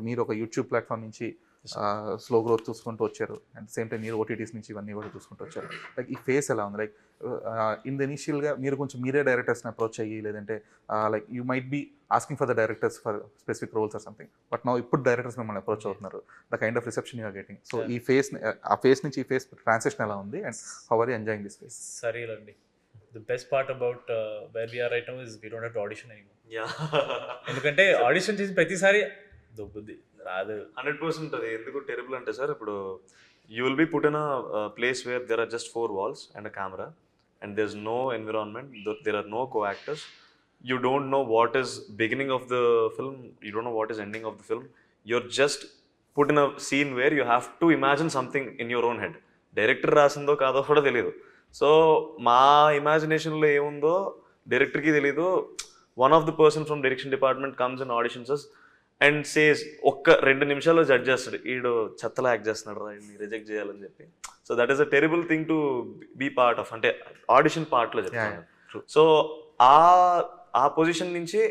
అంటే మీరు ఒక యూట్యూబ్ ప్లాట్ఫామ్ నుంచి స్లో గ్రోత్ చూసుకుంటూ వచ్చారు, అండ్ సేమ్ టైం మీరు ఓటీటీస్ నుంచి ఇవన్నీ కూడా చూసుకుంటూ వచ్చారు. లైక్ ఈ ఫేస్ ఎలా ఉంది? లైక్ ఇన్ ద ఇనిషియల్గా మీరు కొంచెం మీరే డైరెక్టర్స్ని అప్రోచ్ అయ్యి, లేదంటే like you might be asking for the directors for specific roles or something, but నా ఇప్పుడు డైరెక్టర్స్ మిమ్మల్ని అప్రోచ్ అవుతున్నారు, the kind of reception you're getting. So ఈ ఫేస్, ఆ ఫేస్ నుంచి ఈ ఫేస్ ట్రాన్సాక్షన్ ఎలా ఉంది, and how are you enjoying this phase? సరేలండి. The best part about where we are right now is we don't have to audition anymore. ఎందుకంటే audition చేసిన ప్రతిసారి దొబ్బుద్ది రాదు. 100% అది ఎందుకు టెరిబుల్ అంటే సార్, ఇప్పుడు you will be put in a place where there are just 4 walls and a camera and there is no environment, there are no co actors. You don't know what is beginning of the film, you don't know what is ending of the film. You're just put in a scene where you have to imagine something in your own head. Director రాసిందో కాదో కూడా తెలియదు. So మా ఇమాజినేషన్లో ఏముందో డైరెక్టర్కి తెలీదు. One of the person from direction department comes and auditions and says ఒక్క 2 నిమిషాల్లో జడ్జ్ చేస్తాడు, ఈడు చెత్తలా యాక్ట్ చేస్తున్నాడు రా, ఈయన్ని రిజెక్ట్ చేయాలని చెప్పి. So that is a terrible thing to be part of, అంటే ఆడిషన్ పార్ట్లో చెప్తాను. సో ఆ పొజిషన్ నుంచి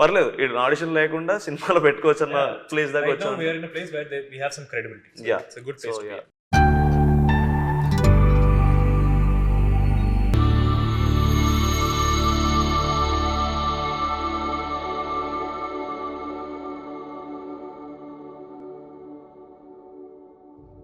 పర్లేదు, ఆడిషన్ లేకుండా సినిమాలో పెట్టుకోవచ్చు అన్న ప్లేస్ దాకా వచ్చాం. We are in a place where we have some credibility. So Yeah. it's a good place to be.